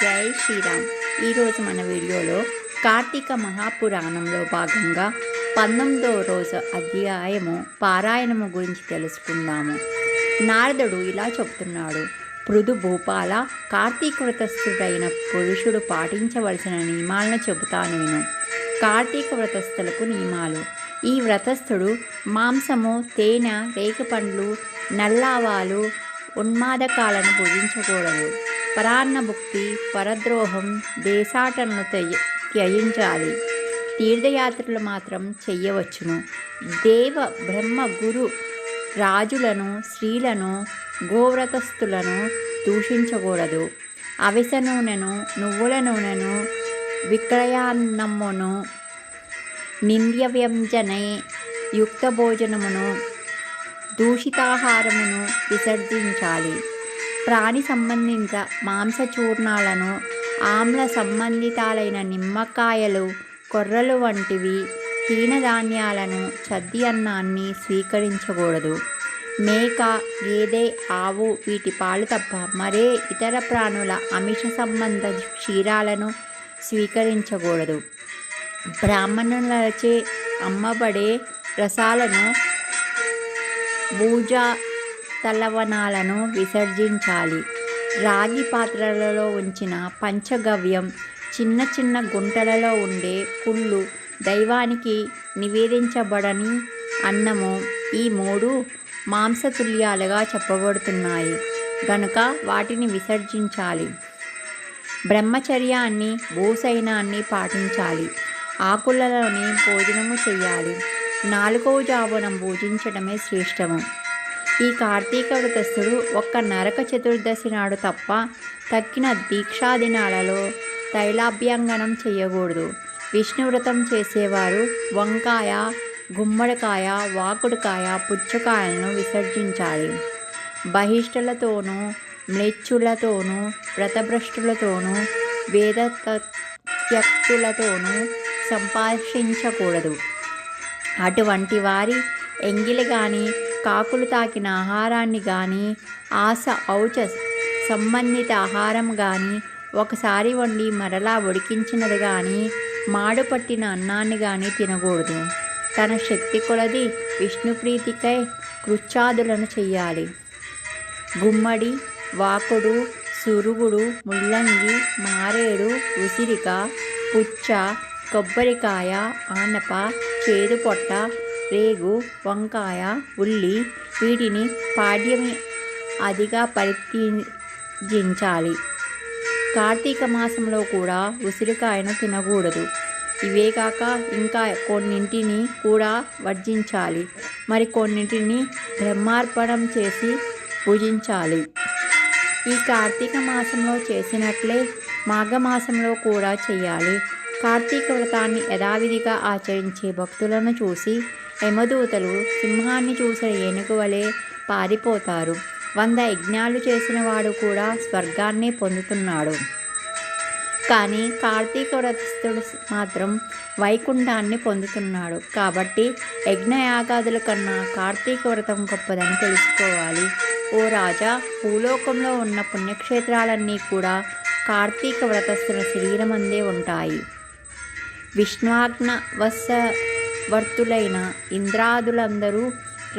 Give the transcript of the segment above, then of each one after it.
జై శ్రీరామ్. ఈరోజు మన వీడియోలో కార్తీక మహాపురాణంలో భాగంగా 19వ రోజు అధ్యాయము పారాయణము గురించి తెలుసుకుందాము. నారదుడు ఇలా చెప్తున్నాడు: పృథు భూపాల, కార్తీక వ్రతస్థుడైన పురుషుడు పాటించవలసిన నియమాలను చెబుతాను విను. కార్తీక వ్రతస్థులకు నియమాలు. ఈ వ్రతస్థుడు మాంసము, తేనె, రేగిపండ్లు, నల్లావాలు, ఉన్మాదకాలను భుజించకూడదు. పరాన్నభుక్తి, పరద్రోహం, దేశాటనను త్యజించాలి. తీర్థయాత్రలు మాత్రం చెయ్యవచ్చును. దేవ, బ్రహ్మ, గురు, రాజులను, స్త్రీలను, గోవ్రతస్థులను దూషించకూడదు. అవిసె నూనెను, నువ్వుల నూనెను, విక్రయాన్నమును, నింద్య వ్యంజనే, యుక్త భోజనమును, దూషితాహారమును విసర్జించాలి. ప్రాణి సంబంధిత మాంసచూర్ణాలను, ఆమ్ల సంబంధితాలైన నిమ్మకాయలు, కొర్రలు వంటివి, హీనధాన్యాలను, చద్ది అన్నాన్ని స్వీకరించకూడదు. మేక, గేదె, ఆవు వీటి పాలు తప్ప మరే ఇతర ప్రాణుల అమిష సంబంధ క్షీరాలను స్వీకరించకూడదు. బ్రాహ్మణులచే అమ్మబడే రసాలను, భూజ తలవనాలను విసర్జించాలి. రాగి పాత్రలలో ఉంచిన పంచగవ్యం, చిన్న చిన్న గుంటలలో ఉండే కుళ్ళు, దైవానికి నివేదించబడని అన్నము, ఈ మూడు మాంసతుల్యాలుగా చెప్పబడుతున్నాయి గనుక వాటిని విసర్జించాలి. బ్రహ్మచర్యాన్ని, భూసైనాన్ని పాటించాలి. ఆకులలోనే భోజనము చేయాలి. 4వ జామున భోజించడమే శ్రేష్టము. ఈ కార్తీక వ్రతస్థుడు ఒక్క నరక చతుర్దశి నాడు తప్ప తక్కిన దీక్షా దినాలలో తైలాభ్యంగనం చేయకూడదు. విష్ణువ్రతం చేసేవారు వంకాయ, గుమ్మడికాయ, వాకుడికాయ, పుచ్చకాయలను విసర్జించాలి. బహిష్టులతోనూ, మ్లేచ్చులతోనూ, వ్రతభ్రష్టులతోనూ, వేదత్యక్తులతోనూ సంభాషించకూడదు. అటువంటి వారి ఎంగిలి కానీ, కాకులు తాకిన ఆహారాన్ని కానీ, ఆశ ఔచ సంబంధిత ఆహారం కానీ, ఒకసారి వండి మరలా ఉడికించినది కానీ, మాడు పట్టిన అన్నాన్ని కానీ తినకూడదు. తన శక్తి కొలది విష్ణుప్రీతికై కృత్యాదులను చెయ్యాలి. గుమ్మడి, వాకుడు, సురుగుడు, ముల్లంగి, మారేడు, ఉసిరిక, పుచ్చ, కొబ్బరికాయ, ఆనప, చేదుపొట్ట, రేగు, వంకాయ, ఉల్లి వీటిని పాడ్యమి అదిగా పరిత్యజించాలి. కార్తీక మాసంలో కూడా ఉసిరికాయను తినకూడదు. ఇవే కాక ఇంకా కొన్నింటిని కూడా వర్జించాలి. మరి కొన్నింటిని బ్రహ్మార్పణం చేసి పూజించాలి. ఈ కార్తీక మాసంలో చేసినట్లే మాఘమాసంలో కూడా చేయాలి. కార్తీక వ్రతాన్ని యథావిధిగా ఆచరించే భక్తులను చూసి యమదూతలు సింహాన్ని చూసిన ఏనుగు వలె పారిపోతారు. 100 యజ్ఞాలు చేసిన వాడు కూడా స్వర్గాన్నే పొందుతున్నాడు. కానీ కార్తీక వ్రతస్థుడు మాత్రం వైకుంఠాన్ని పొందుతున్నాడు. కాబట్టి యజ్ఞయాగాదుల కన్నా కార్తీక వ్రతం గొప్పదని తెలుసుకోవాలి. ఓ రాజా, భూలోకంలో ఉన్న పుణ్యక్షేత్రాలన్నీ కూడా కార్తీక వ్రతస్థుల శరీరమందే ఉంటాయి. విష్ణువాజ్ఞ వశవర్తులైన ఇంద్రాదులందరూ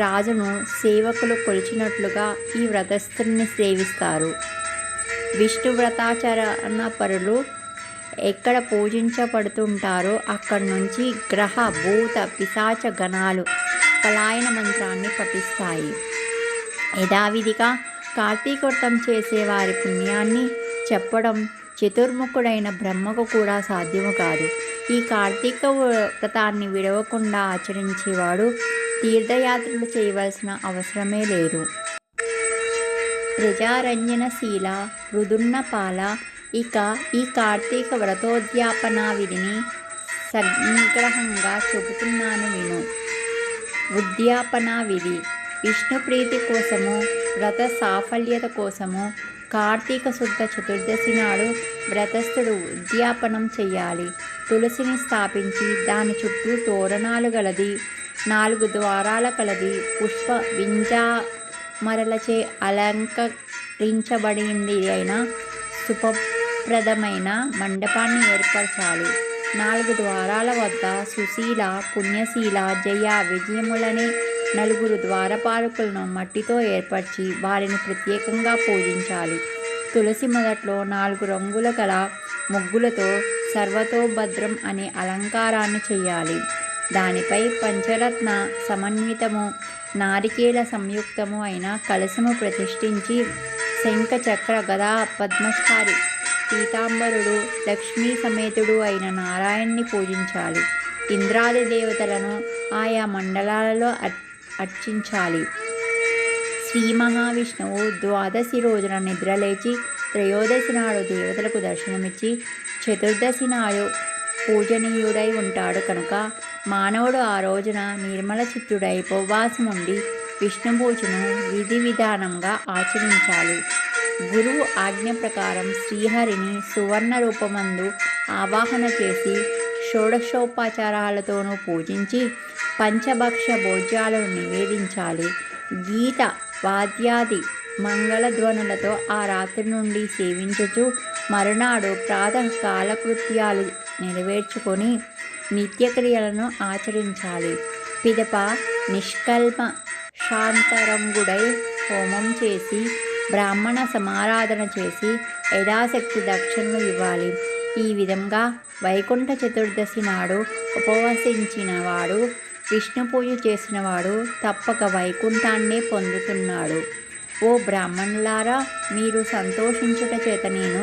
రాజును సేవకులు కొలిచినట్లుగా ఈ వ్రతస్థుని సేవిస్తారు. విష్ణు వ్రతాచరణ పరులు ఎక్కడ పూజించబడుతుంటారో అక్కడి నుంచి గ్రహ, భూత, పిశాచ గణాలు పలాయన మంత్రాన్ని పఠిస్తాయి. యథావిధిగా కార్తీక వ్రతం చేసేవారి పుణ్యాన్ని చెప్పడం చతుర్ముఖుడైన బ్రహ్మకు కూడా సాధ్యము కాదు. ఈ కార్తీక వ్రతాన్ని విడవకుండా ఆచరించేవాడు తీర్థయాత్రలు చేయవలసిన అవసరమే లేదు. ప్రజారంజనశీల మృదున్నపాల. ఇక ఈ కార్తీక వ్రతోద్యాపనా విధిని సంగ్రహంగా చెబుతున్నాను విను. ఉద్యాపనా విధి: విష్ణు ప్రీతి కోసము, వ్రత సాఫల్యత కోసము కార్తీక శుద్ధ చతుర్దశి నాడు వ్రతస్థుడు ఉద్యాపనం చెయ్యాలి. తులసిని స్థాపించి దాని చుట్టూ తోరణాలు గలది, 4 ద్వారాల కలది, పుష్ప వింజామరలచే అలంకరించబడింది అయిన శుభప్రదమైన మండపాన్ని ఏర్పరచాలి. 4 ద్వారాల వద్ద సుశీల, పుణ్యశీల, జయ, విజయములనే 4 ద్వారపాలకులను మట్టితో ఏర్పరిచి వారిని ప్రత్యేకంగా పూజించాలి. తులసి మొదట్లో 4 రంగుల గల ముగ్గులతో సర్వతోభద్రం అనే అలంకారాన్ని చేయాలి. దానిపై పంచరత్న సమన్వితము, నారికేళ సంయుక్తము అయిన కలశము ప్రతిష్ఠించి శంఖ చక్ర గదా పద్మచారి పీతాంబరుడు, లక్ష్మీ సమేతుడు అయిన నారాయణ్ణి పూజించాలి. ఇంద్రాది దేవతలను ఆయా మండలాలలో అర్చించాలి. శ్రీ మహావిష్ణువు ద్వాదశి రోజున నిద్రలేచి త్రయోదశి నాడు దేవతలకు దర్శనమిచ్చి చతుర్దశి నాడు పూజనీయుడై ఉంటాడు కనుక మానవుడు ఆ రోజున నిర్మల చిత్తుడై ఉపవాసం ఉండి విష్ణు పూజను విధి విధానంగా ఆచరించాలి. గురువు ఆజ్ఞ ప్రకారం శ్రీహరిని సువర్ణ రూపమందు ఆవాహన చేసి షోడశోపచారాలతోనూ పూజించి పంచభక్ష భోజ్యాలను నివేదించాలి. గీత వాద్యాది మంగళధ్వనులతో ఆ రాత్రి నుండి సేవించుచు మరునాడు ప్రాతః కాలకృత్యాలు నెరవేర్చుకొని నిత్యక్రియలను ఆచరించాలి. పిదప నిష్కల్మ శాంతరంగుడై హోమం చేసి బ్రాహ్మణ సమారాధన చేసి యథాశక్తి దక్షిణలు ఇవ్వాలి. ఈ విధంగా వైకుంఠ చతుర్దశి నాడు ఉపవసించినవాడు, విష్ణు పూజ చేసినవాడు తప్పక వైకుంఠాన్నే పొందుతున్నాడు. ఓ బ్రాహ్మణులారా, మీరు సంతోషించుట చేత నేను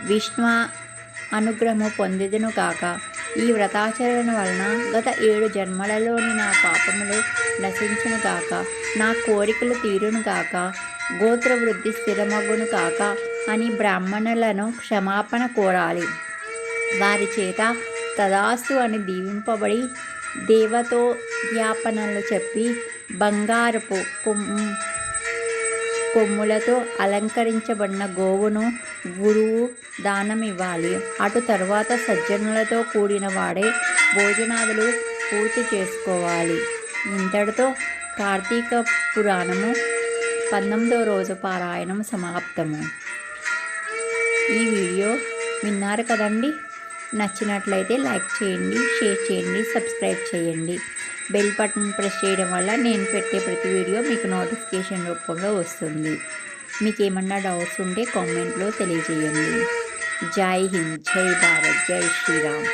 విష్ణు అనుగ్రహము పొందిదును కాక. ఈ వ్రతాచరణ వలన గత 7 జన్మలలోని నా పాపములు నశించును కాక, నా కోరికలు తీరును కాక, గోత్ర వృద్ధి స్థిరమగును కాక అని బ్రాహ్మణులను క్షమాపణ కోరాలి. వారి చేత తదాస్తు అని దీవింపబడి దేవతోద్యాపనలు చెప్పి బంగారపు కొమ్ములతో అలంకరించబడిన గోవును గురువు దానమివ్వాలి. అటు తరువాత సజ్జనులతో కూడిన వాడే భోజనాదులు పూర్తి చేసుకోవాలి. ఇంతటితో కార్తీక పురాణము 19వ రోజు పారాయణం సమాప్తము. ఈ వీడియో విన్నారు కదండి. నచ్చినట్లయితే లైక్ చేయండి, షేర్ చేయండి, సబ్స్క్రైబ్ చేయండి. బెల్ బటన్ ప్రెస్ చేయడం వల్ల నేను పెట్టే ప్రతి వీడియో మీకు నోటిఫికేషన్ రూపంలో వస్తుంది. మీకు ఏమన్నా డౌట్స్ ఉంటే కామెంట్లో తెలియజేయండి. జై హింద్, జై భారత్, జై శ్రీరామ్.